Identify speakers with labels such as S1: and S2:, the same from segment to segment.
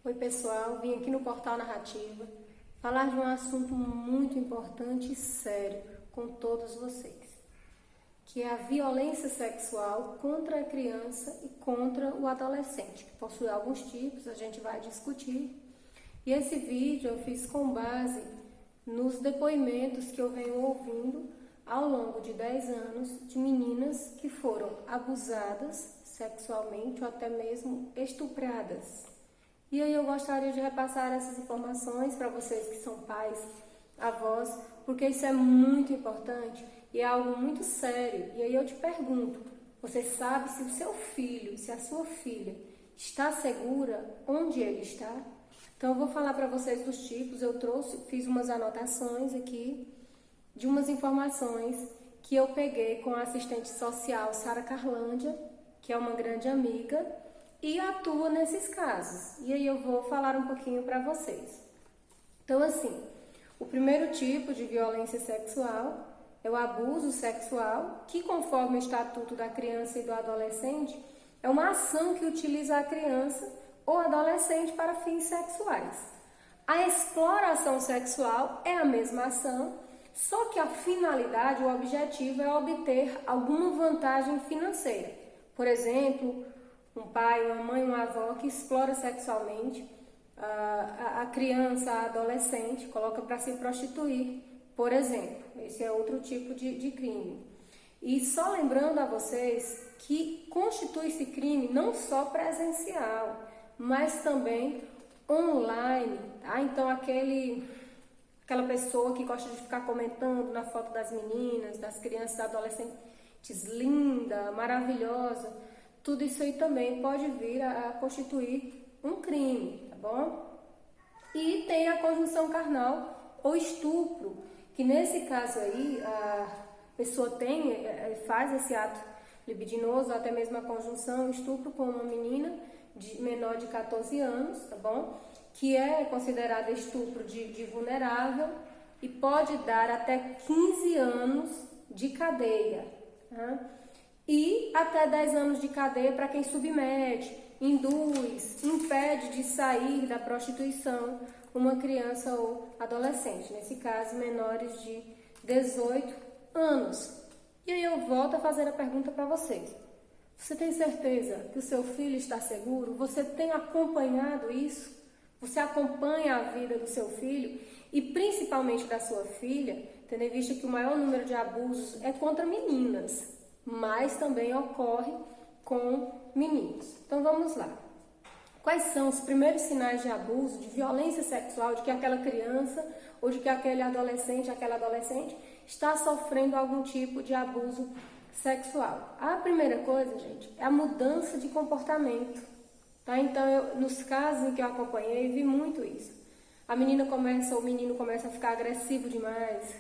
S1: Oi pessoal, vim aqui no Portal Narrativa falar de um assunto muito importante e sério com todos vocês, que é a violência sexual contra a criança e contra o adolescente, que possui alguns tipos, a gente vai discutir. E esse vídeo eu fiz com base nos depoimentos que eu venho ouvindo ao longo de 10 anos de meninas que foram abusadas sexualmente ou até mesmo estupradas. E aí eu gostaria de repassar essas informações para vocês que são pais, avós, porque isso é muito importante e é algo muito sério. E aí eu te pergunto, você sabe se o seu filho, se a sua filha está segura onde ele está? Então eu vou falar para vocês dos tipos, fiz umas anotações aqui de umas informações que eu peguei com a assistente social Sara Carlândia, que é uma grande amiga, e atua nesses casos. E aí eu vou falar um pouquinho para vocês. Então, assim, o primeiro tipo de violência sexual é o abuso sexual, que conforme o Estatuto da Criança e do Adolescente, é uma ação que utiliza a criança ou adolescente para fins sexuais. A exploração sexual é a mesma ação, só que a finalidade, o objetivo é obter alguma vantagem financeira. Por exemplo, um pai, uma mãe, uma avó que explora sexualmente a criança, a adolescente, coloca para se prostituir, por exemplo. Esse é outro tipo de crime. E só lembrando a vocês que constitui-se crime não só presencial, mas também online, tá? Então aquela pessoa que gosta de ficar comentando na foto das meninas, das crianças, das adolescentes, linda, maravilhosa, tudo isso aí também pode vir a constituir um crime, tá bom? E tem a conjunção carnal ou estupro, que nesse caso aí a pessoa faz esse ato libidinoso, até mesmo a conjunção, estupro com uma menina menor de 14 anos, tá bom? Que é considerado estupro de vulnerável e pode dar até 15 anos de cadeia, tá? E até 10 anos de cadeia para quem submete, induz, impede de sair da prostituição uma criança ou adolescente, nesse caso menores de 18 anos. E aí eu volto a fazer a pergunta para vocês. Você tem certeza que o seu filho está seguro? Você tem acompanhado isso? Você acompanha a vida do seu filho e principalmente da sua filha, tendo em vista que o maior número de abusos é contra meninas, mas também ocorre com meninos. Então vamos lá. Quais são os primeiros sinais de abuso, de violência sexual, de que aquela criança ou de que aquela adolescente está sofrendo algum tipo de abuso sexual? A primeira coisa, gente, é a mudança de comportamento. Tá? Então, nos casos em que eu acompanhei, vi muito isso. A menina ou o menino começa a ficar agressivo demais,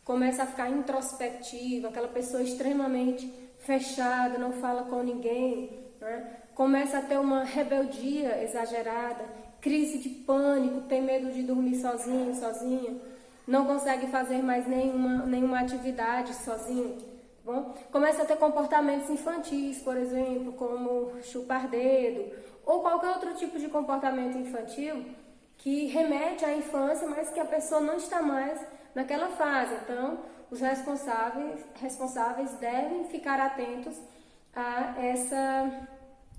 S1: começa a ficar introspectiva, aquela pessoa extremamente fechada, não fala com ninguém, né? Começa a ter uma rebeldia exagerada, crise de pânico, tem medo de dormir sozinho, sozinha, não consegue fazer mais nenhuma atividade sozinho. Tá bom? Começa a ter comportamentos infantis, por exemplo, como chupar dedo, ou qualquer outro tipo de comportamento infantil que remete à infância, mas que a pessoa não está mais naquela fase. Então, os responsáveis devem ficar atentos a essa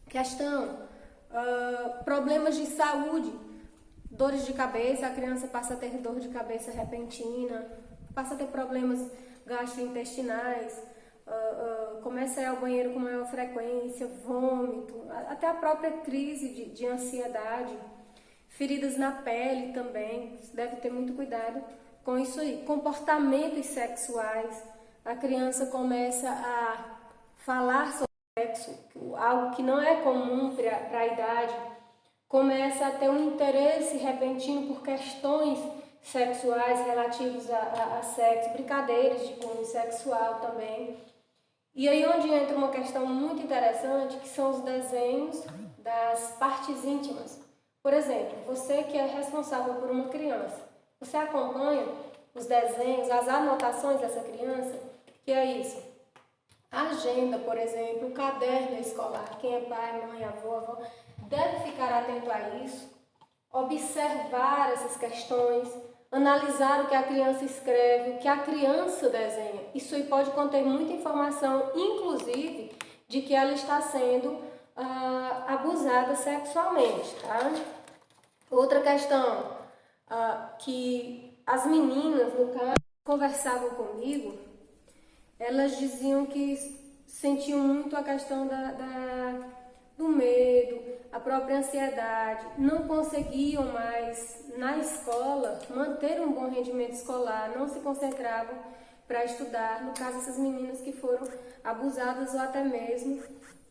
S1: questão. Problemas de saúde, dores de cabeça, a criança passa a ter dor de cabeça repentina, passa a ter problemas gastrointestinais, começa a ir ao banheiro com maior frequência, vômito, até a própria crise de ansiedade, feridas na pele também, você deve ter muito cuidado com isso aí. Comportamentos sexuais, a criança começa a falar sobre sexo, algo que não é comum para a idade, começa a ter um interesse repentino por questões sexuais relativos a sexo, brincadeiras de cunho sexual também. E aí onde entra uma questão muito interessante, que são os desenhos das partes íntimas. Por exemplo, você que é responsável por uma criança, você acompanha os desenhos, as anotações dessa criança, que é isso. A agenda, por exemplo, o caderno escolar, quem é pai, mãe, avô, deve ficar atento a isso, observar essas questões, analisar o que a criança escreve, o que a criança desenha. Isso aí pode conter muita informação, inclusive de que ela está sendo abusada sexualmente, tá? Outra questão, que as meninas, no caso, conversavam comigo, elas diziam que sentiam muito a questão do medo, a própria ansiedade, não conseguiam mais na escola manter um bom rendimento escolar, não se concentravam para estudar. No caso, essas meninas que foram abusadas ou até mesmo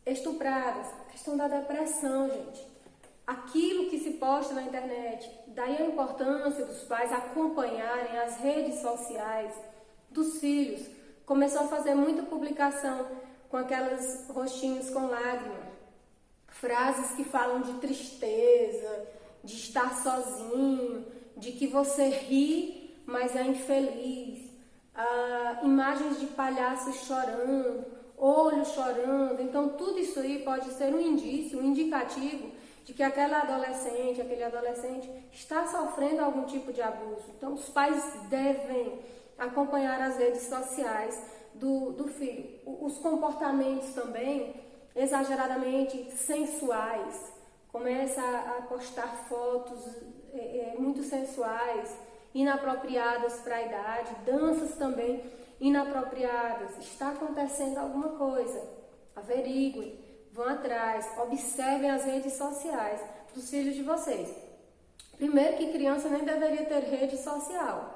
S1: estupradas. A questão da depressão, gente. Aquilo que se posta na internet, daí a importância dos pais acompanharem as redes sociais dos filhos. Começou a fazer muita publicação com aquelas rostinhos com lágrimas, frases que falam de tristeza, de estar sozinho, de que você ri, mas é infeliz, imagens de palhaços chorando, olhos chorando. Então tudo isso aí pode ser um indício, um indicativo de que aquela adolescente, aquele adolescente está sofrendo algum tipo de abuso. Então os pais devem acompanhar as redes sociais do filho. Os comportamentos também exageradamente sensuais, começa a postar fotos muito sensuais, inapropriadas para a idade, danças também inapropriadas. Está acontecendo alguma coisa, averiguem, vão atrás, observem as redes sociais dos filhos de vocês. Primeiro que criança nem deveria ter rede social.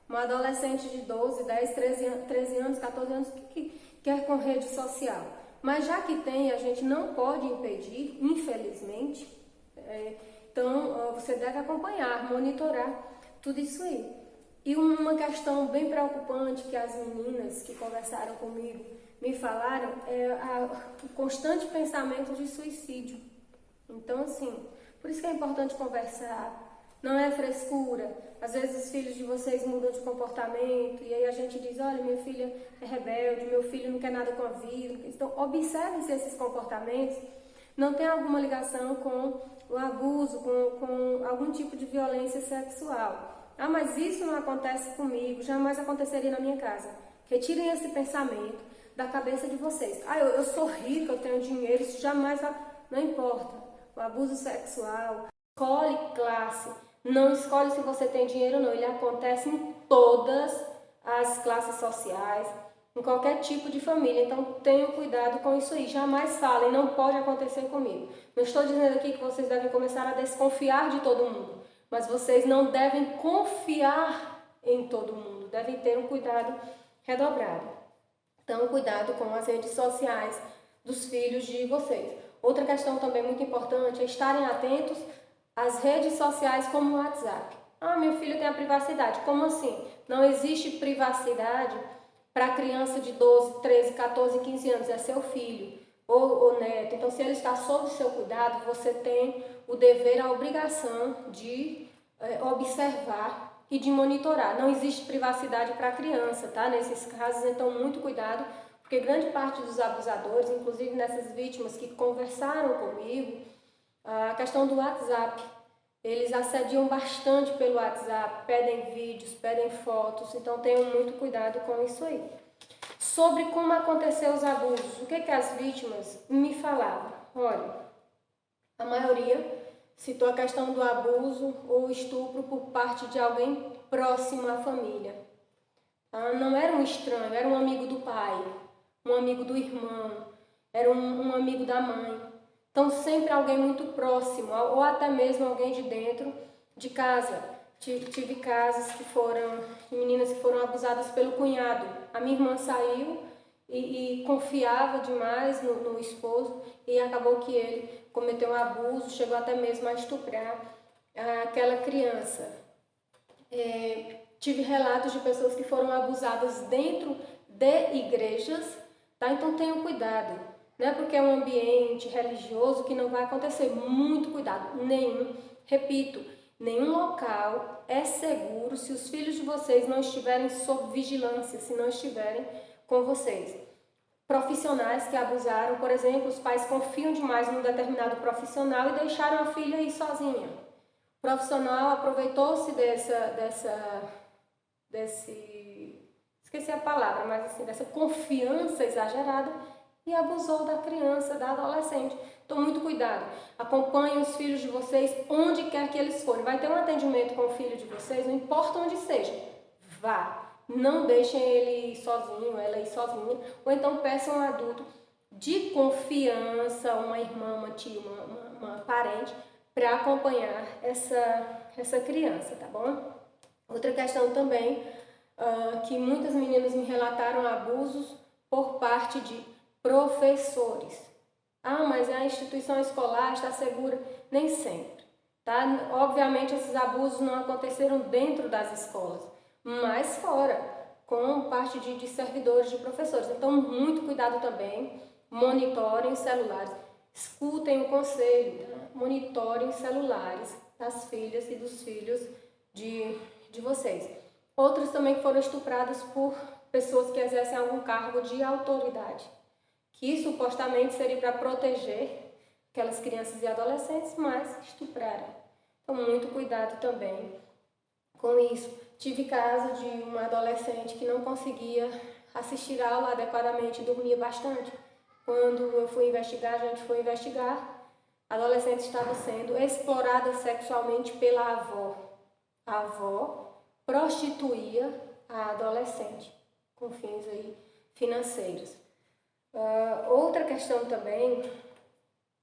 S1: Uma adolescente de 12, 10, 13 anos, 14 anos, que quer com rede social? Mas já que tem, a gente não pode impedir, infelizmente. Então, você deve acompanhar, monitorar tudo isso aí. E uma questão bem preocupante que as meninas que conversaram comigo me falaram é o constante pensamento de suicídio. Então, assim, por isso que é importante conversar. Não é frescura. Às vezes os filhos de vocês mudam de comportamento e aí a gente diz, olha, minha filha é rebelde, meu filho não quer nada com a vida. Então, observe se esses comportamentos não têm alguma ligação com o abuso, com algum tipo de violência sexual. Ah, mas isso não acontece comigo, jamais aconteceria na minha casa. Retirem esse pensamento da cabeça de vocês. Ah, eu sou rica, eu tenho dinheiro, isso jamais vai... Não importa. O abuso sexual, escolhe classe. Não escolhe se você tem dinheiro ou não, ele acontece em todas as classes sociais, em qualquer tipo de família. Então tenham cuidado com isso aí, jamais falem, não pode acontecer comigo. Não estou dizendo aqui que vocês devem começar a desconfiar de todo mundo, mas vocês não devem confiar em todo mundo, devem ter um cuidado redobrado. Então cuidado com as redes sociais dos filhos de vocês. Outra questão também muito importante é estarem atentos as redes sociais como o WhatsApp. Ah, meu filho tem a privacidade. Como assim? Não existe privacidade para criança de 12, 13, 14, 15 anos. É seu filho ou neto. Então, se ele está sob seu cuidado, você tem o dever, a obrigação de observar e de monitorar. Não existe privacidade para a criança, tá? Nesses casos, então, muito cuidado, porque grande parte dos abusadores, inclusive nessas vítimas que conversaram comigo, a questão do WhatsApp, eles assediam bastante pelo WhatsApp, pedem vídeos, pedem fotos, então tenham muito cuidado com isso aí. Sobre como aconteceu os abusos, o que as vítimas me falavam? Olha, a maioria citou a questão do abuso ou estupro por parte de alguém próximo à família. Não era um estranho, era um amigo do pai, um amigo do irmão, era um amigo da mãe. Então, sempre alguém muito próximo, ou até mesmo alguém de dentro de casa. Tive casos de meninas que foram abusadas pelo cunhado. A minha irmã saiu e confiava demais no esposo e acabou que ele cometeu um abuso, chegou até mesmo a estuprar aquela criança. Tive relatos de pessoas que foram abusadas dentro de igrejas, tá? Então tenham cuidado. Não é porque é um ambiente religioso que não vai acontecer. Muito cuidado. Repito, nenhum local é seguro se os filhos de vocês não estiverem sob vigilância, se não estiverem com vocês. Profissionais que abusaram, por exemplo, os pais confiam demais num determinado profissional e deixaram a filha ir sozinha. profissional aproveitou-se esqueci a palavra, mas assim, dessa confiança exagerada e abusou da criança, da adolescente. Então, muito cuidado. Acompanhem os filhos de vocês onde quer que eles forem. Vai ter um atendimento com o filho de vocês, não importa onde seja. Vá. Não deixem ele ir sozinho, ela ir sozinha. Ou então peçam um adulto de confiança, uma irmã, uma tia, uma parente, para acompanhar essa criança, tá bom? Outra questão também, que muitas meninas me relataram abusos por parte de professores. Ah, mas a instituição escolar está segura? Nem sempre, tá? Obviamente esses abusos não aconteceram dentro das escolas, mas fora, com parte de servidores, de professores. Então, muito cuidado também, monitorem os celulares, escutem o conselho, tá? Monitorem os celulares das filhas e dos filhos de vocês. Outras também foram estupradas por pessoas que exercem algum cargo de autoridade, que supostamente seria para proteger aquelas crianças e adolescentes, mas estupraram. Então, muito cuidado também com isso. Tive caso de uma adolescente que não conseguia assistir a aula adequadamente, dormia bastante. Quando eu fui investigar, a gente foi investigar, a adolescente estava sendo explorada sexualmente pela avó. A avó prostituía a adolescente com fins aí financeiros. Outra questão também,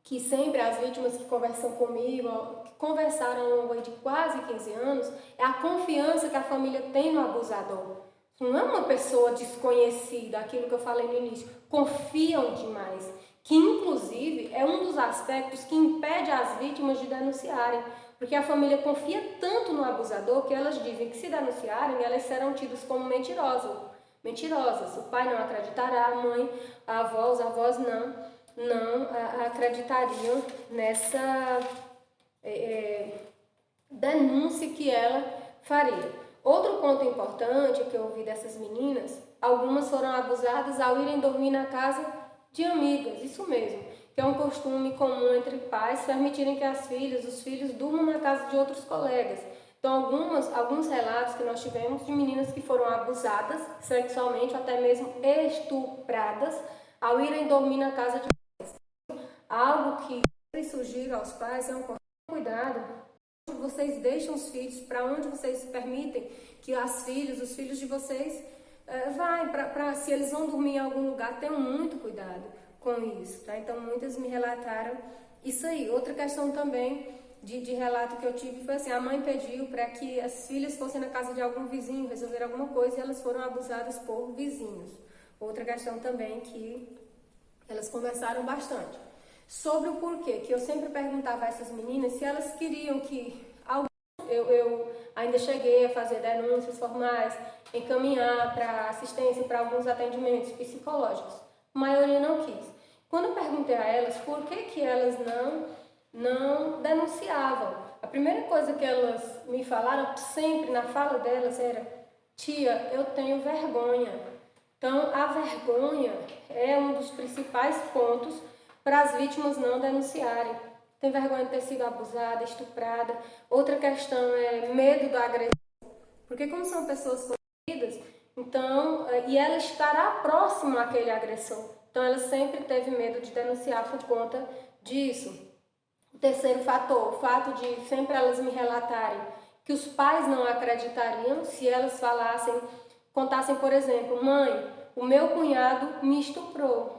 S1: que sempre as vítimas que conversam comigo, que conversaram ao longo de quase 15 anos, é a confiança que a família tem no abusador. Não é uma pessoa desconhecida, aquilo que eu falei no início, confiam demais, que inclusive é um dos aspectos que impede as vítimas de denunciarem, porque a família confia tanto no abusador que elas dizem que se denunciarem, elas serão tidas como mentirosas. O pai não acreditará, a mãe, a avó, os avós não acreditariam nessa denúncia que ela faria. Outro ponto importante que eu ouvi dessas meninas, algumas foram abusadas ao irem dormir na casa de amigas, isso mesmo, que é um costume comum entre pais permitirem que os filhos durmam na casa de outros colegas. Então, alguns relatos que nós tivemos de meninas que foram abusadas sexualmente, ou até mesmo estupradas, ao irem dormir na casa de algo que eu sugiro aos pais é um cuidado. Vocês deixam os filhos, para onde vocês permitem que os filhos de vocês se eles vão dormir em algum lugar, tenham muito cuidado com isso, tá? Então, muitas me relataram isso aí. Outra questão também de relato que eu tive foi assim, a mãe pediu para que as filhas fossem na casa de algum vizinho, resolver alguma coisa, e elas foram abusadas por vizinhos. Outra questão também que elas conversaram bastante. Sobre o porquê, que eu sempre perguntava a essas meninas se elas queriam que eu ainda cheguei a fazer denúncias formais, encaminhar para assistência para alguns atendimentos psicológicos. A maioria não quis. Quando eu perguntei a elas por que elas não denunciavam, a primeira coisa que elas me falaram, sempre na fala delas, era: tia, eu tenho vergonha. Então, a vergonha é um dos principais pontos para as vítimas não denunciarem. Tem vergonha de ter sido abusada, estuprada. Outra questão é medo da agressão, porque como são pessoas conhecidas, então, e ela estará próxima àquele agressor, então ela sempre teve medo de denunciar por conta disso. O terceiro fator, o fato de sempre elas me relatarem que os pais não acreditariam se elas contassem, por exemplo: mãe, o meu cunhado me estuprou.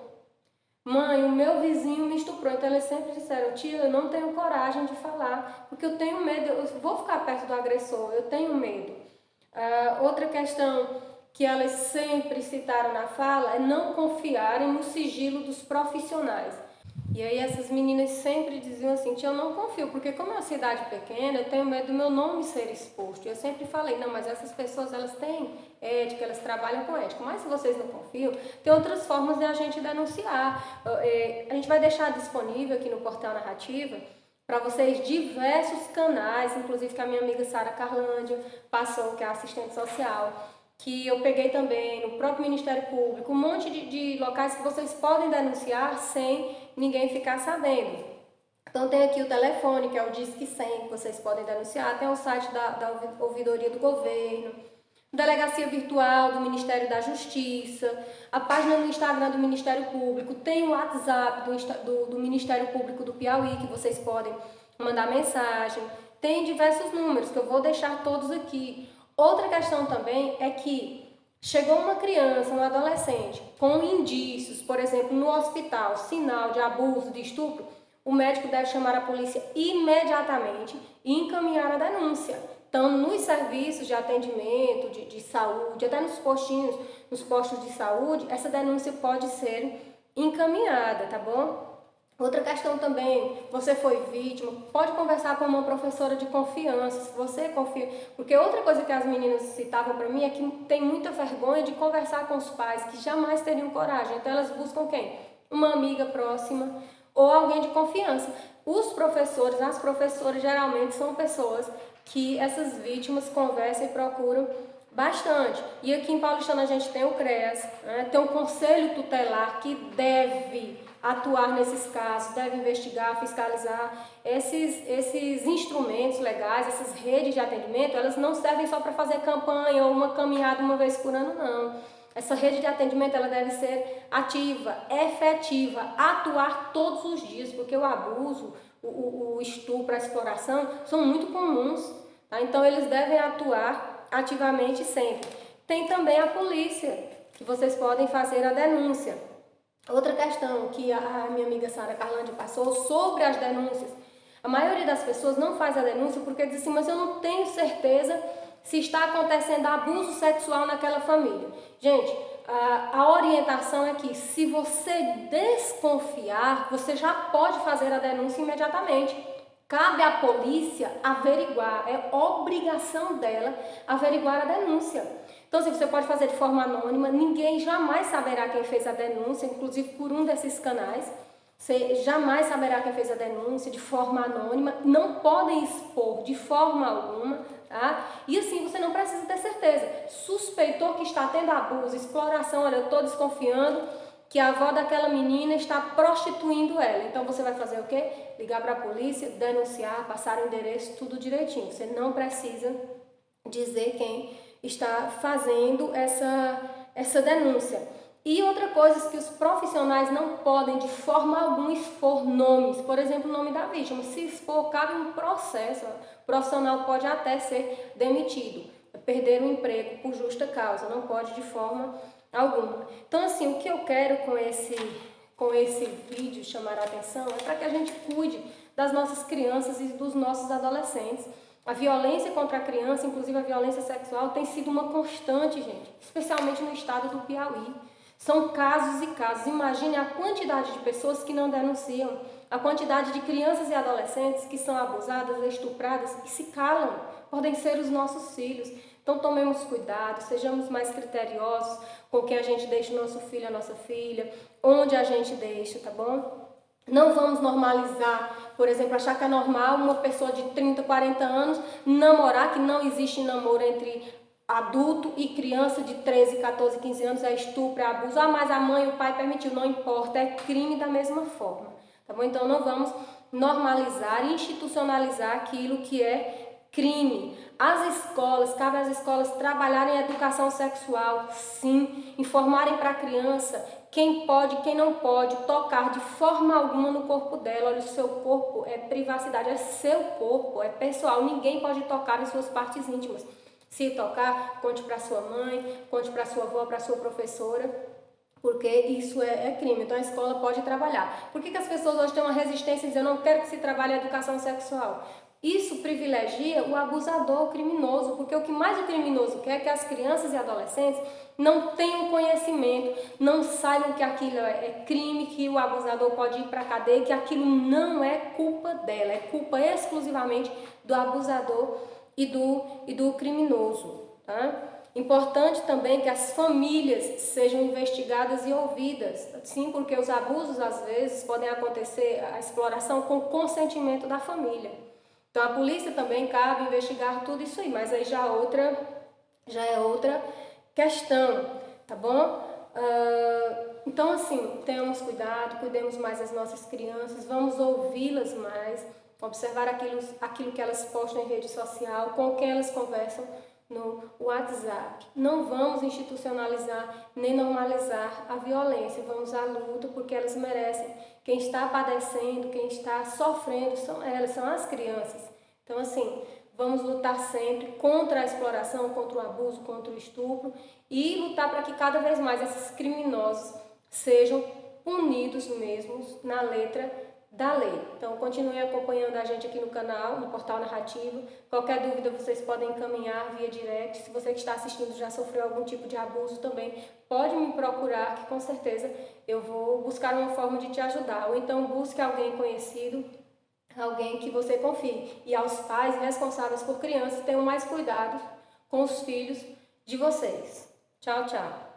S1: Mãe, o meu vizinho me estuprou. Então eles sempre disseram: tia, eu não tenho coragem de falar, porque eu tenho medo, eu vou ficar perto do agressor, eu tenho medo. Outra questão que elas sempre citaram na fala é não confiarem no sigilo dos profissionais. E aí essas meninas sempre diziam assim: tia, eu não confio, porque como é uma cidade pequena, eu tenho medo do meu nome ser exposto. Eu sempre falei: não, mas essas pessoas, elas têm ética, elas trabalham com ética, mas se vocês não confiam, tem outras formas de a gente denunciar. A gente vai deixar disponível aqui no Portal Narrativa para vocês diversos canais, inclusive que a minha amiga Sara Carlândia passou, que é assistente social, que eu peguei também no próprio Ministério Público, um monte de locais que vocês podem denunciar sem ninguém ficar sabendo. Então tem aqui o telefone, que é o Disque 100, que vocês podem denunciar, tem o site da Ouvidoria do Governo, Delegacia Virtual do Ministério da Justiça, a página no Instagram do Ministério Público, tem o WhatsApp do Ministério Público do Piauí, que vocês podem mandar mensagem, tem diversos números, que eu vou deixar todos aqui. Outra questão também é que chegou uma criança, um adolescente, com indícios, por exemplo, no hospital, sinal de abuso, de estupro, o médico deve chamar a polícia imediatamente e encaminhar a denúncia. Então, nos serviços de atendimento, de saúde, até nos postinhos, nos postos de saúde, essa denúncia pode ser encaminhada, tá bom? Outra questão também, você foi vítima, pode conversar com uma professora de confiança, se você confia, porque outra coisa que as meninas citavam para mim é que tem muita vergonha de conversar com os pais, que jamais teriam coragem, então elas buscam quem? Uma amiga próxima ou alguém de confiança. Os professores, as professoras geralmente são pessoas que essas vítimas conversam e procuram bastante. E aqui em Paulistana a gente tem o CREAS, né? Tem um conselho tutelar que deve atuar nesses casos, deve investigar, fiscalizar. Esses instrumentos legais, essas redes de atendimento, elas não servem só para fazer campanha ou uma caminhada uma vez por ano, não. Essa rede de atendimento ela deve ser ativa, efetiva, atuar todos os dias, porque o abuso, o estupro, a exploração são muito comuns, tá? Então eles devem atuar ativamente sempre. Tem também a polícia, que vocês podem fazer a denúncia. Outra questão que a minha amiga Sara Carlandi passou sobre as denúncias. A maioria das pessoas não faz a denúncia porque diz assim, mas eu não tenho certeza se está acontecendo abuso sexual naquela família. Gente, a orientação é que se você desconfiar, você já pode fazer a denúncia imediatamente. Cabe à polícia averiguar, é obrigação dela averiguar a denúncia. Então, assim, você pode fazer de forma anônima, ninguém jamais saberá quem fez a denúncia, inclusive por um desses canais. Você jamais saberá quem fez a denúncia de forma anônima, não podem expor de forma alguma, tá? E assim, você não precisa ter certeza. Suspeitou que está tendo abuso, exploração, olha, eu estou desconfiando que a avó daquela menina está prostituindo ela. Então você vai fazer o quê? Ligar para a polícia, denunciar, passar o endereço, tudo direitinho. Você não precisa dizer quem está fazendo essa denúncia. E outra coisa que os profissionais não podem de forma alguma expor nomes, por exemplo, o nome da vítima. Se expor, cabe um processo, o profissional pode até ser demitido, perder o emprego por justa causa, não pode de forma alguma. Então, assim, o que eu quero com esse vídeo chamar a atenção é para que a gente cuide das nossas crianças e dos nossos adolescentes. A violência contra a criança, inclusive a violência sexual, tem sido uma constante, gente, especialmente no estado do Piauí. São casos e casos. Imagine a quantidade de pessoas que não denunciam, a quantidade de crianças e adolescentes que são abusadas, estupradas e se calam. Podem ser os nossos filhos. Então tomemos cuidado, sejamos mais criteriosos com quem a gente deixa o nosso filho, a nossa filha, onde a gente deixa, tá bom? Não vamos normalizar, por exemplo, achar que é normal uma pessoa de 30, 40 anos namorar, que não existe namoro entre adulto e criança de 13, 14, 15 anos, é estupro, é abuso. Ah, mas a mãe e o pai permitiu, não importa, é crime da mesma forma, tá bom? Então não vamos normalizar, institucionalizar aquilo que é crime. As escolas, cabe às escolas trabalharem a educação sexual, sim, informarem para a criança quem pode, quem não pode tocar de forma alguma no corpo dela. Olha, o seu corpo é privacidade, é seu corpo, é pessoal, ninguém pode tocar em suas partes íntimas. Se tocar, conte para sua mãe, conte para sua avó, para sua professora, porque isso é crime. Então a escola pode trabalhar. Por que as pessoas hoje têm uma resistência e dizem, eu não quero que se trabalhe a educação sexual? Isso privilegia o abusador, o criminoso, porque o que mais o criminoso quer é que as crianças e adolescentes não tenham conhecimento, não saibam que aquilo é crime, que o abusador pode ir para a cadeia, que aquilo não é culpa dela, é culpa exclusivamente do abusador e do criminoso, tá? Importante também que as famílias sejam investigadas e ouvidas, sim, porque os abusos às vezes podem acontecer, a exploração com consentimento da família. Então a polícia também cabe investigar tudo isso aí, mas aí já é outra questão, tá bom? Então, assim, tenhamos cuidado, cuidemos mais das nossas crianças, vamos ouvi-las mais, observar aquilo que elas postam em rede social, com quem elas conversam no WhatsApp. Não vamos institucionalizar nem normalizar a violência, vamos à luta porque elas merecem. Quem está padecendo, quem está sofrendo são elas, são as crianças. Então, assim, vamos lutar sempre contra a exploração, contra o abuso, contra o estupro e lutar para que cada vez mais esses criminosos sejam punidos mesmo na letra da lei. Então, continuem acompanhando a gente aqui no canal, no Portal Narrativo. Qualquer dúvida vocês podem encaminhar via direct. Se você que está assistindo já sofreu algum tipo de abuso também, pode me procurar, que com certeza eu vou buscar uma forma de te ajudar. Ou então busque alguém conhecido, alguém que você confie. E aos pais responsáveis por crianças, tenham mais cuidado com os filhos de vocês. Tchau, tchau.